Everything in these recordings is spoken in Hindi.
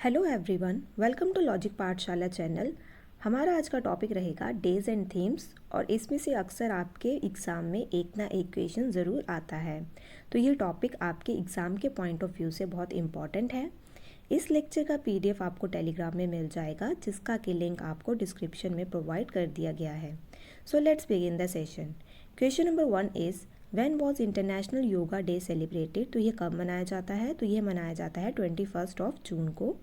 Hello everyone, welcome to logic Pathshala channel. हमारा आज का टॉपिक रहेगा डेज एंड थीम्स और इसमें से अक्सर आपके एग्ज़ाम में एक ना एक क्वेश्चन ज़रूर आता है। तो ये टॉपिक आपके एग्ज़ाम के पॉइंट ऑफ व्यू से बहुत इम्पॉर्टेंट है। इस लेक्चर का पीडीएफ आपको टेलीग्राम में मिल जाएगा, जिसका कि लिंक आपको डिस्क्रिप्शन में प्रोवाइड कर दिया गया है। So let's begin the session. Question number 1 is when was international yoga day celebrated. तो ये कब मनाया जाता है? तो ये मनाया जाता है 21 जून को।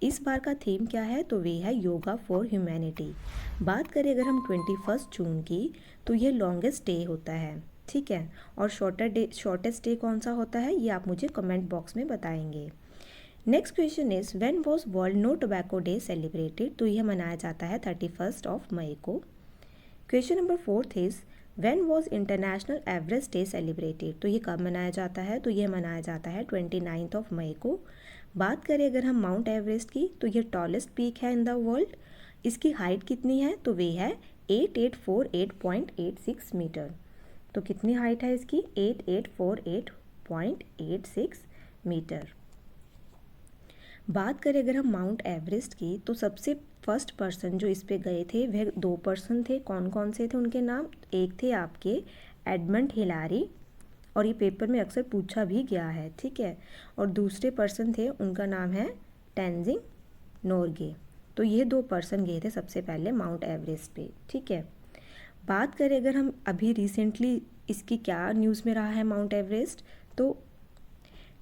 इस बार का थीम क्या है? तो वे है योगा फॉर ह्यूमैनिटी। बात करें अगर हम 21 जून की, तो ये लॉन्गेस्ट डे होता है, ठीक है। और शॉर्टेस्ट डे कौन सा होता है, ये आप मुझे कमेंट बॉक्स में बताएंगे। Next question is when was world no tobacco day celebrated. तो यह मनाया जाता है 31 मई को। Question number 4 is when was international Everest day celebrated. तो ये कब मनाया जाता है? तो यह मनाया जाता है 29 मई को। बात करें अगर हम माउंट एवरेस्ट की, तो ये टॉलेस्ट पीक है इन द वर्ल्ड। इसकी हाइट कितनी है? तो वे है 8848.86 मीटर। तो कितनी हाइट है इसकी? 8848.86 मीटर। बात करें अगर हम माउंट एवरेस्ट की, तो सबसे फर्स्ट पर्सन जो इस पे गए थे वह 2 पर्सन थे। कौन कौन से थे उनके नाम? एक थे आपके एडमंड हिलारी, और ये पेपर में अक्सर पूछा भी गया है, ठीक है। और दूसरे पर्सन थे, उनका नाम है टेंजिंग नोरगे। तो ये 2 पर्सन गए थे सबसे पहले माउंट एवरेस्ट पे, ठीक है। बात करें अगर हम अभी रिसेंटली इसकी क्या न्यूज़ में रहा है माउंट एवरेस्ट, तो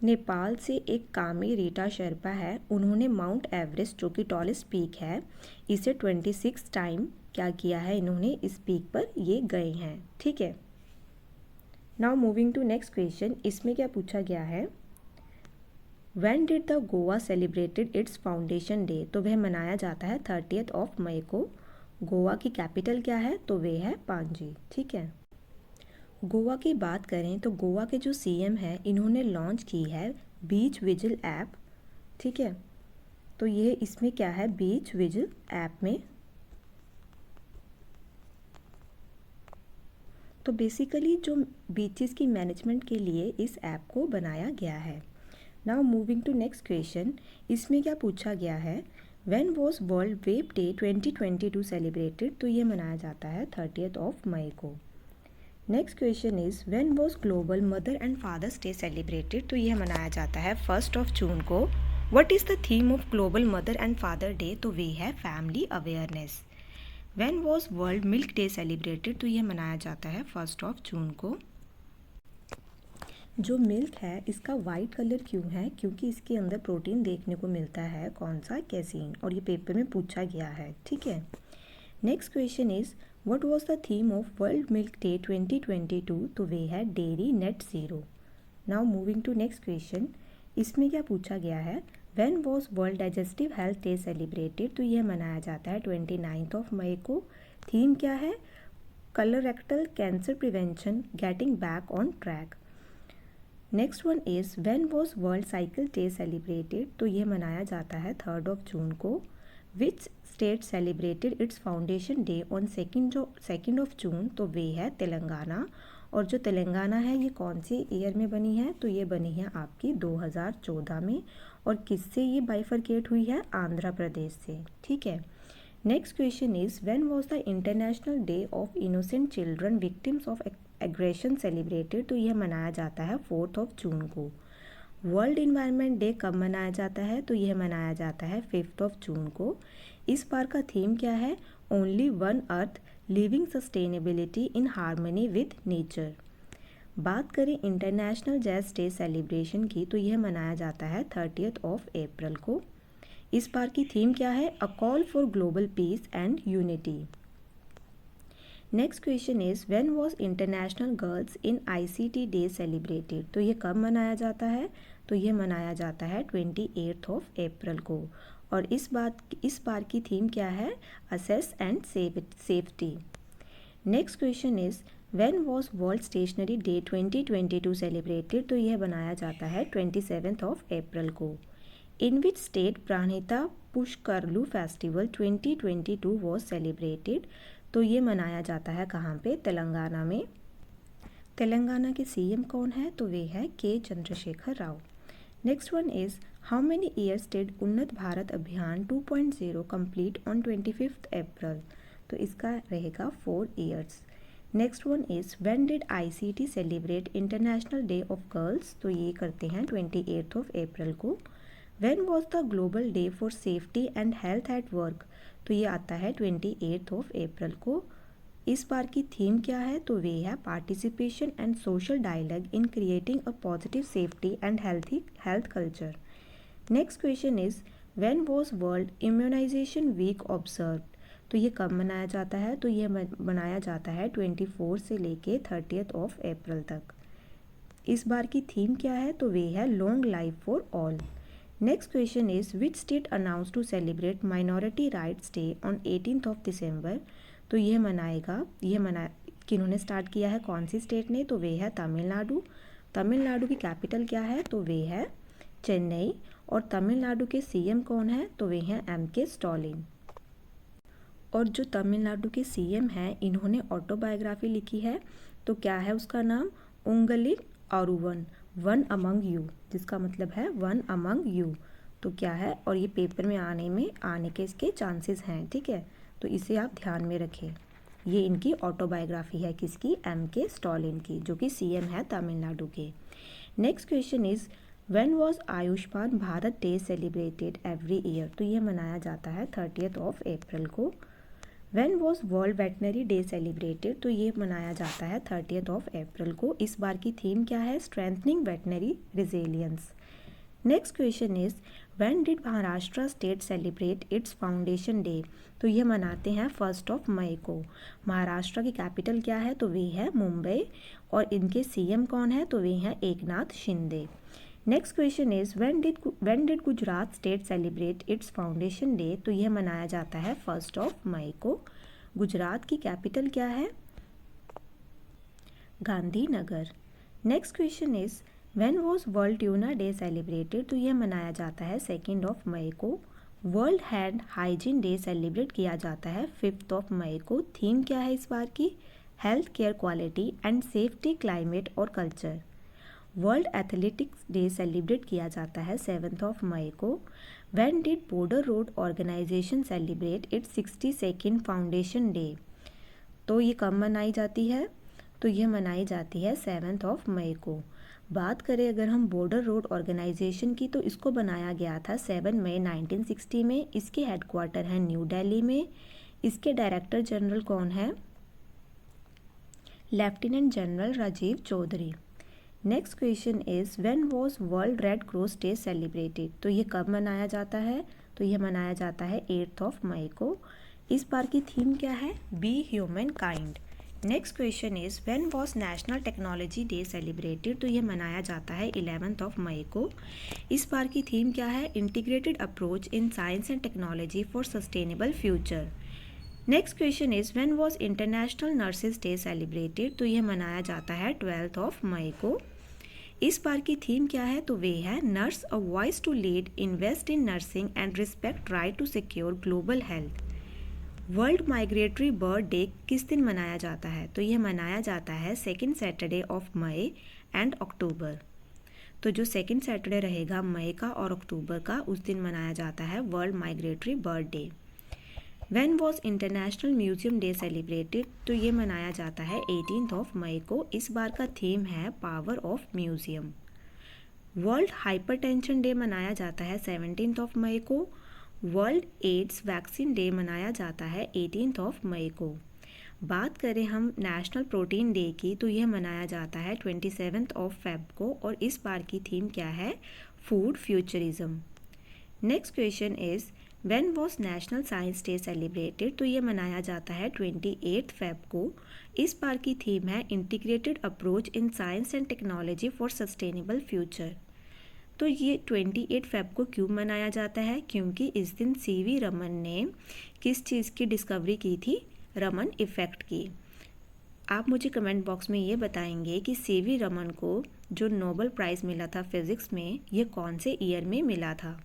नेपाल से एक कामी रीटा शेर्पा है, उन्होंने माउंट एवरेस्ट जो कि टॉलेस्ट पीक है, इसे 26 टाइम क्या किया है, इन्होंने इस पीक पर ये गए हैं, ठीक है। Now moving to next question. इसमें क्या पूछा गया है? When did the Goa celebrated its foundation day. तो वह मनाया जाता है 30 मई को। गोवा की कैपिटल क्या है? तो वे है पांजी, ठीक है। गोवा की बात करें तो गोवा के जो सीएम है, इन्होंने लॉन्च की है बीच विजिल ऐप, ठीक है। तो ये इसमें क्या है, बीच विजिल ऐप में तो बेसिकली जो बीचेस की मैनेजमेंट के लिए इस ऐप को बनाया गया है। Now moving to next question. इसमें क्या पूछा गया है? When was world web day 2022 celebrated. तो ये मनाया जाता है 30 मई को। Next question is when was global mother and fathers day celebrated. तो यह मनाया जाता है 1 जून को। What is the theme of global mother and father day. तो वे है family awareness. When was world milk day celebrated. तो यह मनाया जाता है 1 जून को। जो मिल्क है इसका वाइट कलर क्यों है? क्योंकि इसके अंदर प्रोटीन देखने को मिलता है, कौन सा? कैसीन। और ये पेपर में पूछा गया है, ठीक है। Next question is what was the theme of world milk day 2022। तो वे है dairy net zero. Now moving to next question. इसमें क्या पूछा गया है? When was world digestive health day celebrated. तो यह मनाया जाता है 29 मई को। थीम क्या है? Colorectal cancer prevention getting back on track. Next one is when was world cycle day celebrated. तो यह मनाया जाता है 3 जून को। Which state celebrated its foundation day on 2 जून। तो वे है तेलंगाना। और जो तेलंगाना है ये कौन सी ईयर में बनी है? तो ये बनी है आपकी 2014 में। और किससे ये बाइफरकेट हुई है? आंध्र प्रदेश से, ठीक है। Next question is when was the international day of innocent children victims of aggression celebrated. तो यह मनाया जाता है 4 जून को। वर्ल्ड इन्वायरमेंट डे कब मनाया जाता है? तो यह मनाया जाता है 5 जून को। इस बार का थीम क्या है? Only one earth living sustainability in harmony with nature. बात करें इंटरनेशनल जैज डे सेलिब्रेशन की, तो यह मनाया जाता है 30 अप्रैल को। इस बार की थीम क्या है? A call for global piece and unity. Next question is when was international girls in ICT day celebrated. तो ये कब मनाया जाता है? तो ये मनाया जाता है 28 अप्रैल को। और इस बार की थीम क्या है? Access and safety. Next question is when was world stationery day 2022 celebrated. तो यह बनाया जाता है 27 अप्रैल को। In which state Pranahita Pushkaralu festival 2022 was celebrated. तो ये मनाया जाता है कहाँ पे? तेलंगाना में। तेलंगाना के सीएम कौन है? तो वे है के Chandrashekhar Rao. Next one is how many years did उन्नत भारत अभियान 2.0 कंप्लीट ऑन 25 अप्रैल। तो इसका रहेगा 4 years. Next one is when did ICT celebrate international day of girls. तो ये करते हैं 28 अप्रैल को। When was the global day for safety and health at work. तो ये आता है 28 अप्रैल को। इस बार की थीम क्या है, तो वे है participation and social dialogue in creating a positive safety and health culture. Next question is when was world immunization week observe. तो ये कब मनाया जाता है, तो ये मनाया जाता है 24 से लेके 30 अप्रैल तक। इस बार की थीम क्या है, तो वे है long life for all. Next question is which state announce to celebrate minority rights day on 18 दिसंबर। तो ये किन्होंने स्टार्ट किया है, कौन सी स्टेट ने, तो वे है तमिलनाडु। तमिलनाडु की कैपिटल क्या है, तो वे है चेन्नई। और तमिलनाडु के CM कौन है, तो वे हैं MK स्टालिन। और जो तमिलनाडु के CM हैं, इन्होंने ऑटोबायोग्राफी लिखी है, तो क्या है उसका नाम, उंगलिन अरुवन, वन अमंग यू, जिसका मतलब है वन अमंग यू। तो क्या है, और ये पेपर में आने के इसके चांसेस हैं, ठीक है, तो इसे आप ध्यान में रखें। ये इनकी ऑटोबायोग्राफी है, किसकी, MK स्टालिन की, जो कि CM है तमिलनाडु के। Next question is when was Ayushman Bharat day celebrated every year. तो ये मनाया जाता है 30 अप्रैल को। When was world veterinary day celebrated. तो ये मनाया जाता है 30 अप्रैल को। इस बार की थीम क्या है, strengthening veterinary resilience. Next question is when did Maharashtra state celebrate it's foundation day. तो ये मनाते हैं 1 मई को। महाराष्ट्र की कैपिटल क्या है, तो वे है मुंबई। और इनके CM कौन है, तो वे हैं Eknath Shinde. Next question is when did Gujarat state celebrate it's foundation day. तो यह मनाया जाता है 1 मई को। गुजरात की कैपिटल क्या है, Gandhinagar. Next question is when was world tuna day celebrated. तो यह मनाया जाता है 2 मई को। World hand hygiene day celebrate किया जाता है 5 मई को। थीम क्या है इस बार की, health care quality and safety climate और culture. World athletics day celebrate किया जाता है 7 मई को। When did border road organisation celebrate its 62nd foundation day. तो ये कब मनाई जाती है, तो ये मनाई जाती है 7 मई को। बात करें अगर हम बॉर्डर रोड ऑर्गेनाइजेशन की, तो इसको बनाया गया था 7 मई 1960 में। इसके हेडक्वार्टर हैं न्यू दिल्ली में। इसके डायरेक्टर जनरल कौन है, lieutenant general Rajiv Chaudhary. Next question is when was world red cross day celebrated. तो ये कब मनाया जाता है, तो ये मनाया जाता है 8 मई को। इस बार की थीम क्या है, be human kind. Next question is when was national technology day celebrated. तो ये मनाया जाता है 11 मई को। इस बार की थीम क्या है, integrated approach in science and technology for sustainable future. Next question is when was international nurses day celebrated. तो ये मनाया जाता है 12 मई को। इस बार की थीम क्या है, तो वे है nurse a voice to lead, invest in nursing and respect right to secure global health. World migratory bird day किस दिन मनाया जाता है, तो यह मनाया जाता है 2nd Saturday of May and October. तो जो 2nd सैटरडे रहेगा मई का और अक्टूबर का, उस दिन मनाया जाता है world migratory bird day. When was international museum day celebrated. तो ये मनाया जाता है 18 मई को। इस बार का थीम है power of museum. World hypertension day मनाया जाता है 17 मई को। वर्ल्ड एड्स वैक्सीन डे मनाया जाता है 18 मई को। बात करें हम नेशनल प्रोटीन डे की, तो यह मनाया जाता है 27 फेब को। और इस बार की थीम क्या है, food futurism. Next question is when was national science day celebrated. तो ये मनाया जाता है 28 फेब को। इस बार की थीम है integrated approach in science and technology for sustainable future. तो ये 28 फेब को क्यों मनाया जाता है, क्योंकि इस दिन CV रमन ने किस चीज़ की डिस्कवरी की थी, रमन इफ़ेक्ट की। आप मुझे कमेंट बॉक्स में ये बताएंगे कि CV रमन को जो नोबेल प्राइज़ मिला था फिज़िक्स में, ये कौन से ईयर में मिला था।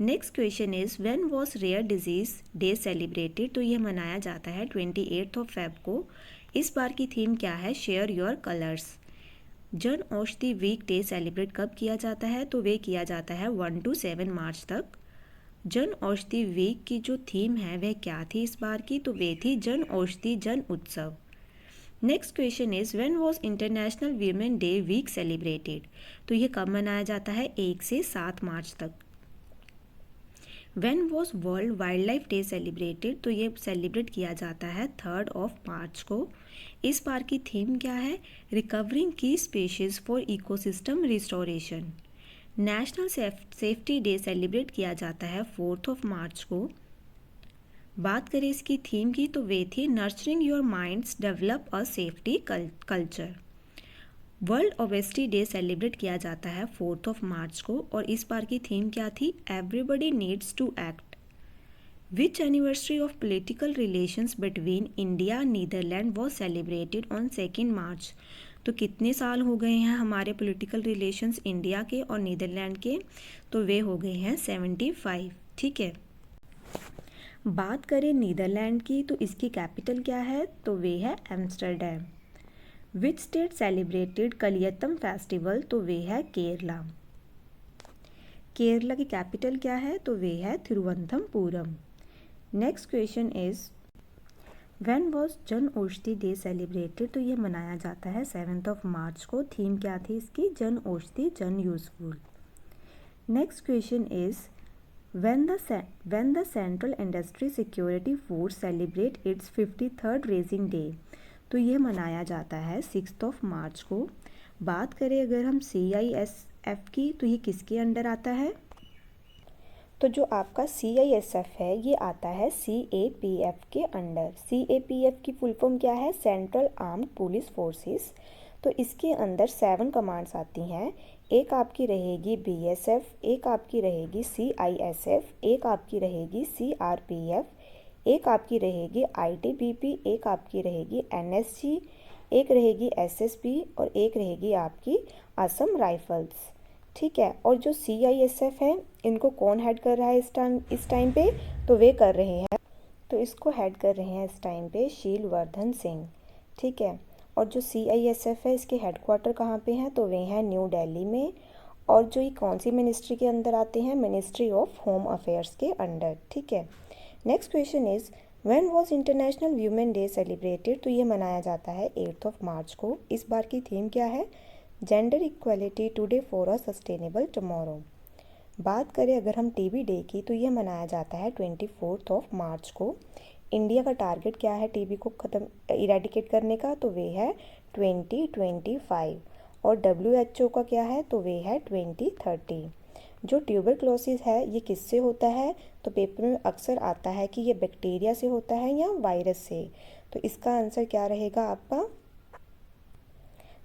Next question is when was rare disease day celebrated. तो ये मनाया जाता है 28 फेब को। इस बार की थीम क्या है, share your colours. Jan Aushadhi week day celebrate कब किया जाता है? तो वे किया जाता है 1 to 7 मार्च तक। जन औषधि वीक की जो थीम है वह क्या थी इस बार की? तो वे थी जन Aushadhi Jan Utsav. Next question is when was international women day week celebrated? तो ये कब मनाया जाता है? 1 से 7 मार्च तक। When was world wild life day celebrated? तो ये सेलिब्रेट किया जाता है 3 मार्च को। इस बार की थीम क्या है? रिकवरिंग की species for ecosystem restoration. National safety day celebrate किया जाता है 4 मार्च को। बात करें इसकी थीम की तो वे थी nurturing your minds develop a safety culture. World obesity day celebrate किया जाता है 4 मार्च को और इस बार की थीम क्या थी? Everybody needs to act. Which anniversary of political relations between India Netherland was celebrated on 2 March? तो कितने साल हो गए हैं हमारे पॉलिटिकल रिलेशंस इंडिया के और नीदरलैंड के? तो वे हो गए हैं 75। ठीक है। बात करें नीदरलैंड की तो इसकी कैपिटल क्या है? तो वे है Amsterdam. Which state celebrated Kaliyattam festival? तो वे है केरला। केरला की कैपिटल क्या है? तो वे है Thiruvananthapuram. Next question is when was Jan Aushadhi day celebrated? तो ये मनाया जाता है 7 मार्च को। थीम क्या थी इसकी? जन औषधि जन useful. Next question is when the Central Industry Security Force celebrate its 53rd Raising Day? तो ये मनाया जाता है 6 मार्च को। बात करें अगर हम CISF की तो ये किसके अंडर आता है? तो जो आपका CISF है ये आता है CAPF के अंडर। CAPF की फुल फॉर्म क्या है? Central armed police forces. तो इसके अंदर 7 कमांड्स आती हैं। एक आपकी रहेगी BSF, एक आपकी रहेगी CISF, एक आपकी रहेगी CRPF, एक आपकी रहेगी ITBP, एक आपकी रहेगी NSG, एक रहेगी SSB और एक रहेगी आपकी असम राइफल्स। ठीक है। और जो CISF है इनको कौन हेड कर रहा है इस टाइम पे? तो वे कर रहे हैं, तो इसको हेड कर रहे हैं इस टाइम पे शीलवर्धन सिंह। ठीक है। और जो CISF है इसके हेडक्वार्टर कहाँ पे हैं? तो वे हैं न्यू दिल्ली में। और जो ये कौन सी मिनिस्ट्री के अंदर आते हैं? मिनिस्ट्री ऑफ होम अफेयर्स के अंडर। ठीक है। Next question is when was international women day celebrated? तो ये मनाया जाता है 8 मार्च को। इस बार की थीम क्या है? Gender equality today for a sustainable tomorrow. बात करें अगर हम TB डे की तो ये मनाया जाता है 24 मार्च को। इंडिया का टारगेट क्या है TB को ख़त्म इरेडिकेट करने का? तो वे है 2025। और WHO का क्या है? तो वे है 2030। जो ट्यूबरक्लोसिस है ये किससे होता है? तो पेपर में अक्सर आता है कि ये बैक्टीरिया से होता है या वायरस से। तो इसका आंसर क्या रहेगा आपका?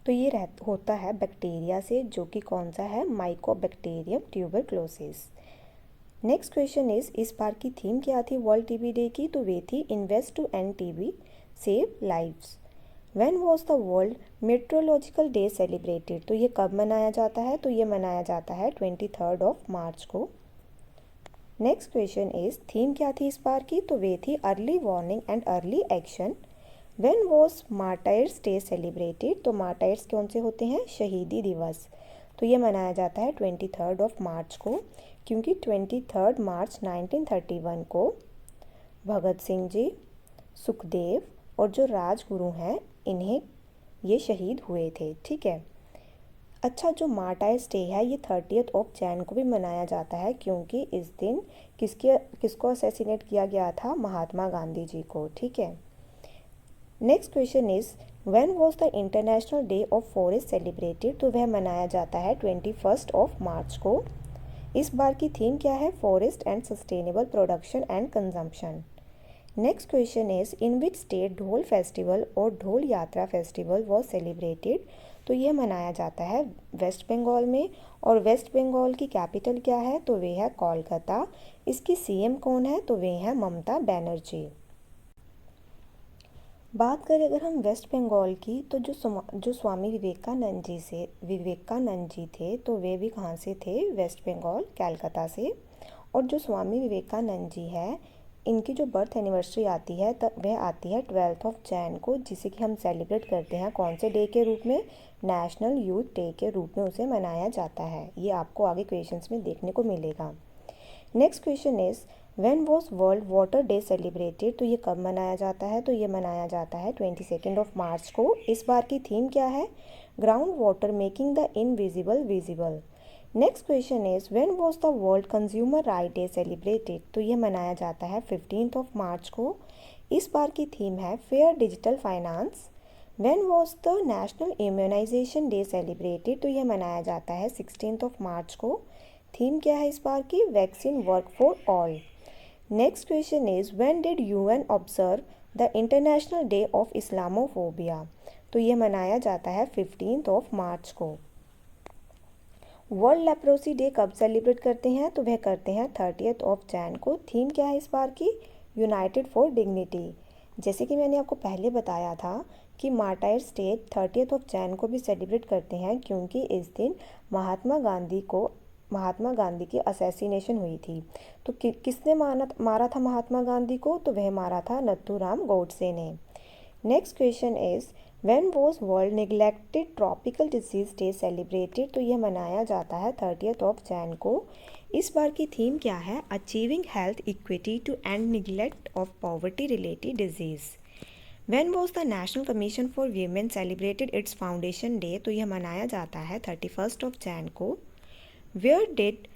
तो ये होता है बैक्टीरिया से, जो कि कौन सा है? Mycobacterium tuberculosis. नेक्स्ट क्वेश्चन इस बार की थीम क्या थी वर्ल्ड TB डे की? तो वे थी invest to end TB save lives. When was the world metrological day celebrated? तो ये कब मनाया जाता है? तो ये मनाया जाता है 23 मार्च को। नेक्स्ट क्वेश्चन थीम क्या थी इस बार की? तो वे थी early warning and early action. When was martyrs day celebrated? तो मार्टायर्स कौन से होते हैं? शहीदी दिवस। तो ये मनाया जाता है 23 मार्च को, क्योंकि 23 मार्च 1931 को भगत सिंह जी, सुखदेव और जो राजगुरु हैं इन्हें ये शहीद हुए थे। ठीक है। अच्छा, जो मार्टायर्स डे है ये 30 जैन को भी मनाया जाता है, क्योंकि इस दिन किसको असैसिनेट किया गया था? महात्मा गांधी जी को। ठीक है। Next question is when was the international day of forest celebrated? तो वह मनाया जाता है 21 मार्च को। इस बार की थीम क्या है? Forest and sustainable production and consumption. Next question is in which state ढोल फेस्टिवल और ढोल यात्रा फेस्टिवल वॉज सेलिब्रेटेड? तो यह मनाया जाता है वेस्ट बंगाल में। और वेस्ट बंगाल की कैपिटल क्या है? तो वे है कोलकाता। इसकी CM कौन है? तो वे हैं ममता बनर्जी। बात करें अगर हम वेस्ट बंगाल की तो जो स्वामी विवेकानंद जी थे तो वे भी कहाँ से थे? वेस्ट बंगाल, कलकत्ता से। और जो स्वामी विवेकानंद जी है इनकी जो बर्थ एनिवर्सरी आती है तब वह आती है 12 जैन को, जिसे कि हम सेलिब्रेट करते हैं कौन से डे के रूप में, नेशनल यूथ डे के रूप में उसे मनाया जाता है। ये आपको आगे क्वेश्चंस में देखने को मिलेगा। Next question is when was world water day celebrated, तो ये कब मनाया जाता है, तो ये मनाया जाता है 22 मार्च को। इस बार की थीम क्या है, ground water making the invisible visible. Next question is when was the world consumer right day celebrated, तो ये मनाया जाता है 15 मार्च को। इस बार की थीम है fair digital finance. When was the national immunization day celebrated, तो ये मनाया जाता है 16 मार्च को। थीम क्या है इस बार की, vaccine work for all. Next question is when did UN observe the international day of Islamophobia, तो ये मनाया जाता है 15 मार्च को। वर्ल्ड लेप्रोसी डे कब सेलिब्रेट करते हैं, तो वह करते हैं 30 जैन को। थीम क्या है इस बार की, यूनाइटेड फॉर डिग्निटी। जैसे कि मैंने आपको पहले बताया था कि मार्टायर्स डे 30 जैन को भी सेलिब्रेट करते हैं, क्योंकि इस दिन महात्मा गांधी की असैसिनेशन हुई थी। तो किसने मारा था महात्मा गांधी को, तो वह मारा था नथुराम गोडसे ने। Next question is when was world neglected tropical disease day celebrated, तो यह मनाया जाता है 30 जैन को। इस बार की थीम क्या है, achieving health equity to end neglect of poverty related disease. When was the national commission for women celebrated its foundation day, तो यह मनाया जाता है 31 जैन को। Where did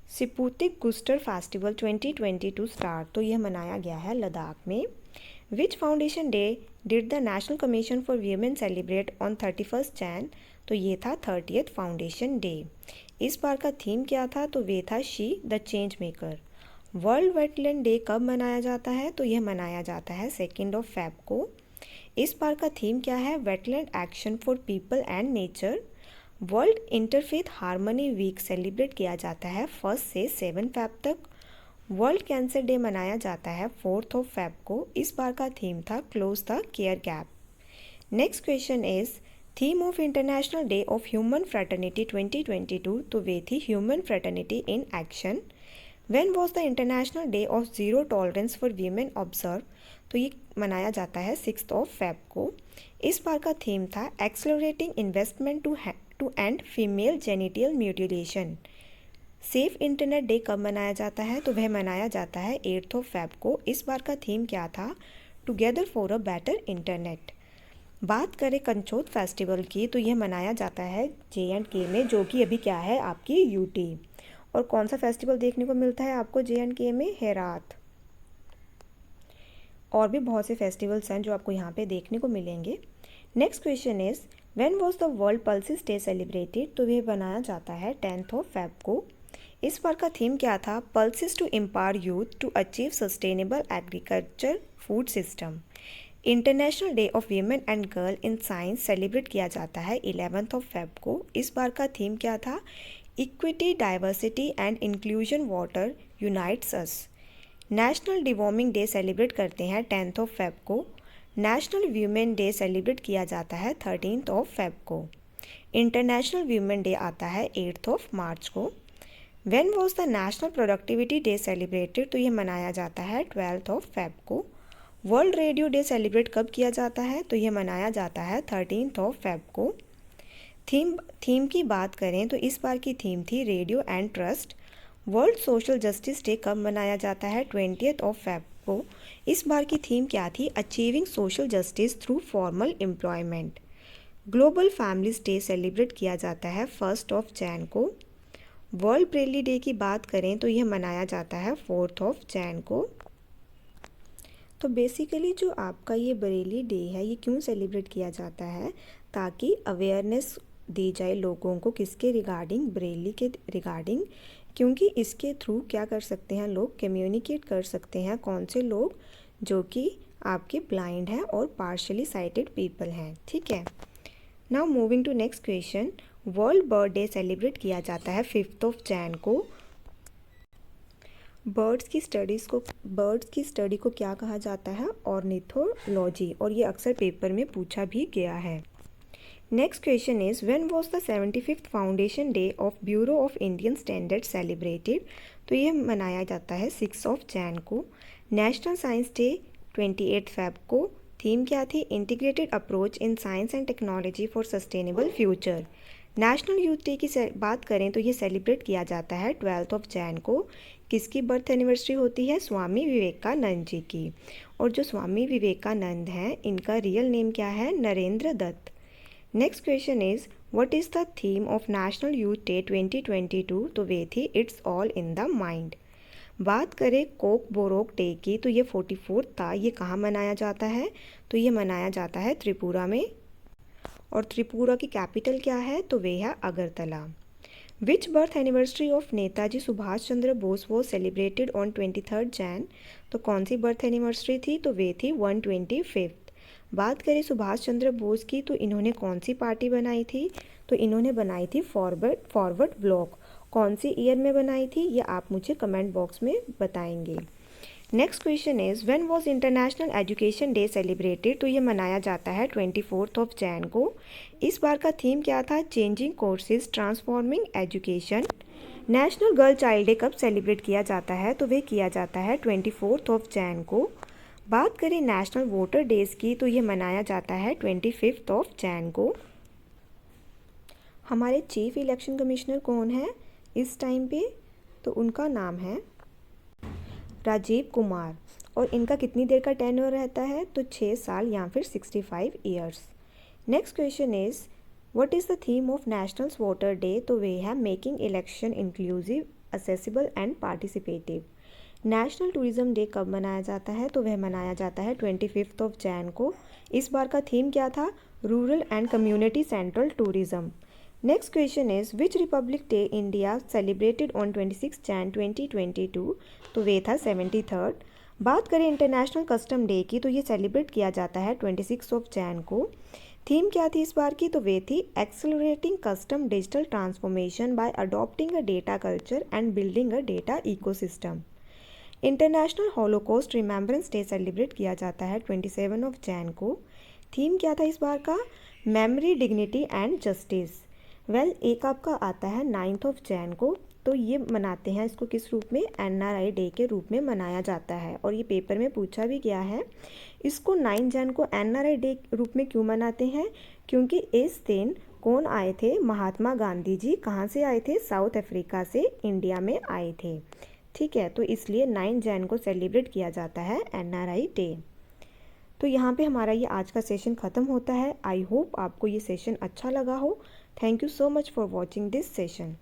Spituk Gustor festival 2022 start, तो यह मनाया गया है लद्दाख में। Which foundation day did the national commission for women celebrate on 31 Jan, तो ये था 30th फाउंडेशन डे। इस बार का थीम क्या था, तो वे था she the change maker. World wetland day कब मनाया जाता है, तो यह मनाया जाता है 2 फेब को। इस बार का थीम क्या है, wetland action for people and nature. World interfaith harmony week celebrate किया जाता है 1 से 7 फेब तक। वर्ल्ड कैंसर डे मनाया जाता है 4 फेब को। इस बार का थीम था close the care gap. Next question is theme of international day of human fraternity 2022, तो वे थी human fraternity in action. When was the international day of zero tolerance for women observe, तो ये मनाया जाता है 6 फेब को। इस बार का थीम था accelerating investment to end female genital mutilation. Safe internet day कब मनाया जाता है, तो वह मनाया जाता है 8 फेब को। इस बार का थीम क्या था, together for a better internet. बात करें कंचोत फेस्टिवल की, तो यह मनाया जाता है JNK में, जो कि अभी क्या है आपकी UT। और कौन सा फेस्टिवल देखने को मिलता है आपको JNK में, हेरात। और भी बहुत से फेस्टिवल्स हैं जो आपको यहाँ पे देखने को मिलेंगे। Next question is when was the world pulses day celebrated, तो यह बनाया जाता है 10 फेब को। इस बार का थीम क्या था, pulses to empower youth to achieve sustainable agriculture food system. International day of women and girl in science celebrate किया जाता है 11 फेब को। इस बार का थीम क्या था, equity diversity and inclusion water unites us. National deworming day celebrate करते हैं 10 फेब को। नेशनल वीमेन डे सेलिब्रेट किया जाता है 13 फेब को। इंटरनेशनल वीमेन डे आता है 8 मार्च को। When was the national productivity day celebrated, तो यह मनाया जाता है 12 फेब को। वर्ल्ड रेडियो डे सेलिब्रेट कब किया जाता है, तो यह मनाया जाता है 13 फेब को। थीम की बात करें तो इस बार की थीम थी radio and trust. World social justice day कब मनाया जाता है, 20 फेब को। इस बार की थीम क्या थी, achieving social justice through formal employment. Global families day celebrate किया जाता है 1 जैन को। वर्ल्ड ब्रेली डे की बात करें तो यह मनाया जाता है 4 जैन को। तो बेसिकली जो आपका ये बरेली डे है ये क्यों सेलिब्रेट किया जाता है, ताकि अवेयरनेस दी जाए लोगों को किसके रिगार्डिंग, बरेली के रिगार्डिंग। क्योंकि इसके थ्रू क्या कर सकते हैं लोग, कम्युनिकेट कर सकते हैं। कौन से लोग, जो कि आपके ब्लाइंड हैं और पार्शली साइटेड पीपल हैं, ठीक है। Now moving to next question, world bird day celebrate किया जाता है 5 जैन को। बर्ड्स की स्टडी को क्या कहा जाता है, ऑर्निथोलॉजी, और ये अक्सर पेपर में पूछा भी गया है। Next question is when was the 75th foundation day of bureau of Indian standard celebrated, तो ये मनाया जाता है 6 जैन को। नेशनल साइंस डे 28 फेब को, थीम क्या थी? Integrated approach in science and technology for sustainable future. National youth day की बात करें तो ये सेलिब्रेट किया जाता है 12 जैन को। किसकी बर्थ एनिवर्सरी होती है? स्वामी विवेकानंद जी की। और जो स्वामी विवेकानंद हैं इनका रियल नेम क्या है? Narendra Datt. Next question is what is the theme of national youth day 2022? तो वे थी it's all in the mind. बात करें कोक बोरोक डे की तो ये 44 था। ये कहाँ मनाया जाता है? तो ये मनाया जाता है त्रिपुरा में। और त्रिपुरा की कैपिटल क्या है? तो वे है Agartala. Which birth anniversary of Netaji Subhash Chandra Bose was celebrated on 23 Jain? तो कौन सी बर्थ एनिवर्सरी थी? तो वे थी 125। बात करें सुभाष चंद्र बोस की तो इन्होंने कौन सी पार्टी बनाई थी? तो इन्होंने बनाई थी फॉरवर्ड ब्लॉक। कौन सी ईयर में बनाई थी? ये आप मुझे कमेंट बॉक्स में बताएंगे। Next question is when was international education day celebrated? तो ये मनाया जाता है 24 जैन को। इस बार का थीम क्या था? Changing courses transforming education. National girl child day कब सेलिब्रेट किया जाता है? तो वे किया जाता है 24 जैन को। बात करें नेशनल वोटर डेज की तो ये मनाया जाता है 25 जैन को। हमारे चीफ इलेक्शन कमिश्नर कौन है इस टाइम पे? तो उनका नाम है राजीव कुमार। और इनका कितनी देर का टेन्योर रहता है? तो 6 साल या फिर 65 years. Next question is what is the theme of national voter day? तो वे है making election inclusive, accessible and participative. National tourism day कब मनाया जाता है? तो वह मनाया जाता है 25 जैन को। इस बार का थीम क्या था? Rural and community central tourism. Next question is which Republic day India celebrated on 26 Jain 2022? तो वे था 73rd। बात करें इंटरनेशनल कस्टम डे की तो ये सेलिब्रेट किया जाता है 26 जैन को। थीम क्या थी इस बार की? तो वे थी accelerating custom digital transformation bye adopting a data culture and building a data ecosystem. International Holocaust remembrance day celebrate किया जाता है 27 जैन को। थीम क्या था इस बार का? Memory, dignity and justice. एक आपका आता है 9 जैन को। तो ये मनाते हैं इसको किस रूप में? NRI डे के रूप में मनाया जाता है। और ये पेपर में पूछा भी गया है। इसको 9 जैन को NRI डे रूप में क्यों मनाते हैं? क्योंकि इस दिन कौन आए थे? महात्मा गांधी जी। कहाँ से आए थे? साउथ अफ्रीका से इंडिया में आए थे। ठीक है, तो इसलिए 9 जैन को सेलिब्रेट किया जाता है NRI डे। तो यहाँ पे हमारा ये आज का सेशन ख़त्म होता है। आई होप आपको ये सेशन अच्छा लगा हो। Thank you so much for watching this session.